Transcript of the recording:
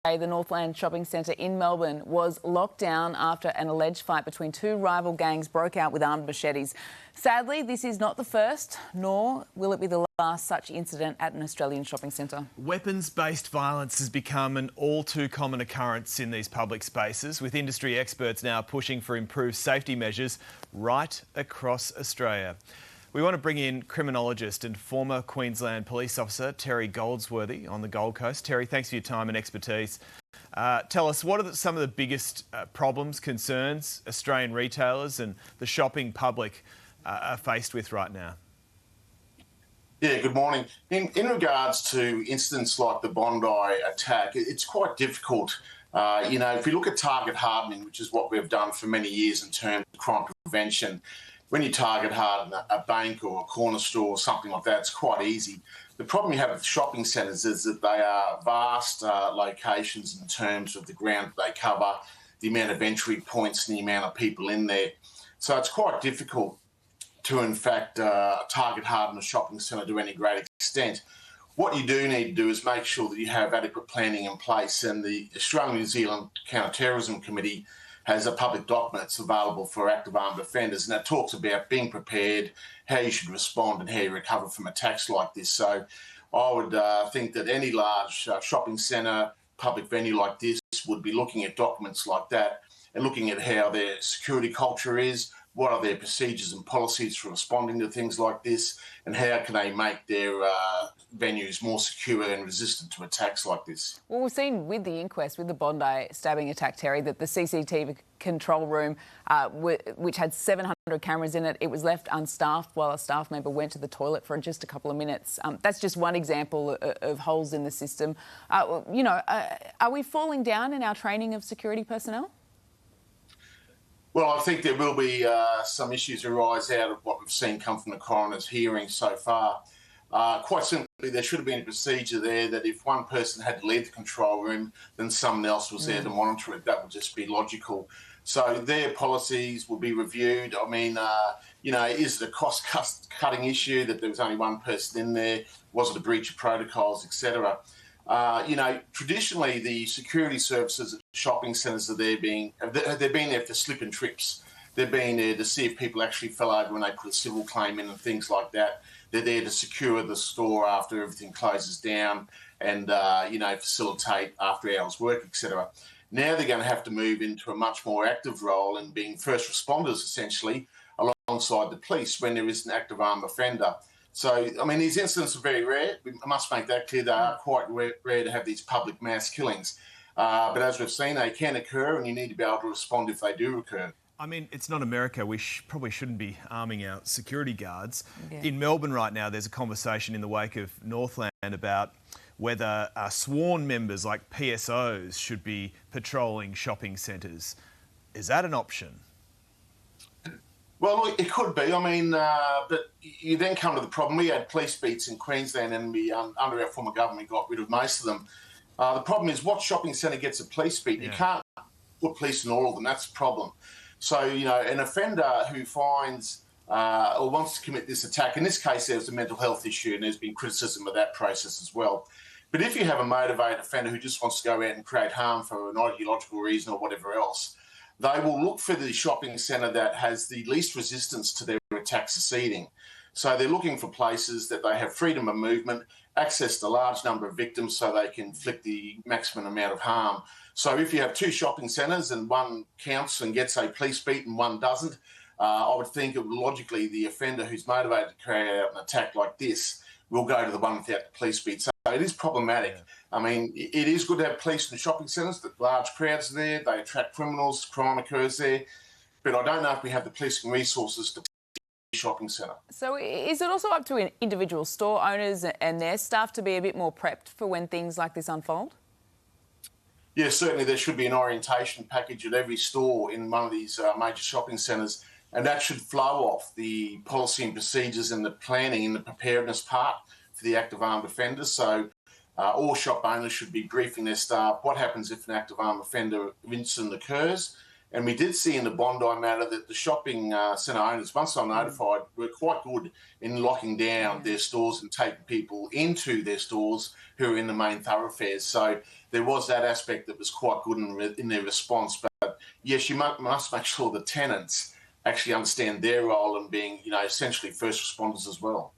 The Northland Shopping Centre in Melbourne was locked down after an alleged fight between two rival gangs broke out with armed machetes. Sadly, this is not the first, nor will it be the last such incident at an Australian shopping centre. Weapons-based violence has become an all too common occurrence in these public spaces, with industry experts now pushing for improved safety measures right across Australia. We want to bring in criminologist and former Queensland police officer Terry Goldsworthy on the Gold Coast. Terry, thanks for your time and expertise. Tell us, what are some of the biggest problems, concerns Australian retailers and the shopping public are faced with right now? Yeah, good morning. In regards to incidents like the Bondi attack, it's quite difficult. If we look at target hardening, which is what we've done for many years in terms of crime prevention, when you target harden a bank or a corner store or something like that, it's quite easy. The problem you have with shopping centres is that they are vast locations in terms of the ground they cover, the amount of entry points and the amount of people in there. So it's quite difficult to, in fact, target harden a shopping centre to any great extent. What you do need to do is make sure that you have adequate planning in place, and the Australian-New Zealand Counter-Terrorism Committee has a public document that's available for active armed offenders, and it talks about being prepared, how you should respond and how you recover from attacks like this. So I would think that any large shopping centre, public venue like this would be looking at documents like that and looking at how their security culture is, what are their procedures and policies for responding to things like this, and how can they make their venues more secure and resistant to attacks like this. Well, we've seen with the inquest, with the Bondi stabbing attack, Terry, that the CCTV control room, which had 700 cameras in it, it was left unstaffed while a staff member went to the toilet for just a couple of minutes. That's just one example of holes in the system. Are we falling down in our training of security personnel? Well, I think there will be some issues arise out of what we've seen come from the coroner's hearing so far. Quite simply, there should have been a procedure there that if one person had to leave the control room, then someone else was there to monitor it. That would just be logical. So their policies will be reviewed. I mean, is it a cost-cutting issue that there was only one person in there? Was it a breach of protocols, etc.? Traditionally, the security services at shopping centres they've been there for slip and trips. They've been there to see if people actually fell over when they put a civil claim in and things like that. They're there to secure the store after everything closes down and, facilitate after-hours work, etc. Now they're going to have to move into a much more active role in being first responders, essentially, alongside the police when there is an active armed offender. So, I mean, these incidents are very rare. We must make that clear. They are quite rare to have these public mass killings. But as we've seen, they can occur, and you need to be able to respond if they do occur. I mean, it's not America. We probably shouldn't be arming our security guards. Yeah. In Melbourne right now, there's a conversation in the wake of Northland about whether sworn members like PSOs should be patrolling shopping centres. Is that an option? Well, it could be. I mean, but you then come to the problem. We had police beats in Queensland, and we, under our former government, got rid of most of them. The problem is, what shopping centre gets a police beat? Yeah. You can't put police in all of them. That's the problem. So, an offender who finds or wants to commit this attack, in this case, there's a mental health issue, and there's been criticism of that process as well. But if you have a motivated offender who just wants to go out and create harm for an ideological reason or whatever else, they will look for the shopping centre that has the least resistance to their attack succeeding. So they're looking for places that they have freedom of movement, access to a large number of victims so they can inflict the maximum amount of harm. So if you have two shopping centres and one counts and gets a police beat and one doesn't, I would think logically the offender who's motivated to carry out an attack like this will go to the one without the police beat. So it is problematic. Yeah. I mean, it is good to have police in shopping centres, that large crowds are there, they attract criminals, crime occurs there. But I don't know if we have the policing resources to shopping centre. So is it also up to individual store owners and their staff to be a bit more prepped for when things like this unfold? Yeah, certainly there should be an orientation package at every store in one of these major shopping centres, and that should flow off the policy and procedures and the planning and the preparedness part for the active armed offenders. So all shop owners should be briefing their staff what happens if an active armed offender incident occurs, And we did see in the Bondi matter that the shopping centre owners, once I'm notified, were quite good in locking down their stores and taking people into their stores who are in the main thoroughfares. So there was that aspect that was quite good in their response. But yes, you must make sure the tenants actually understand their role in being, essentially first responders as well.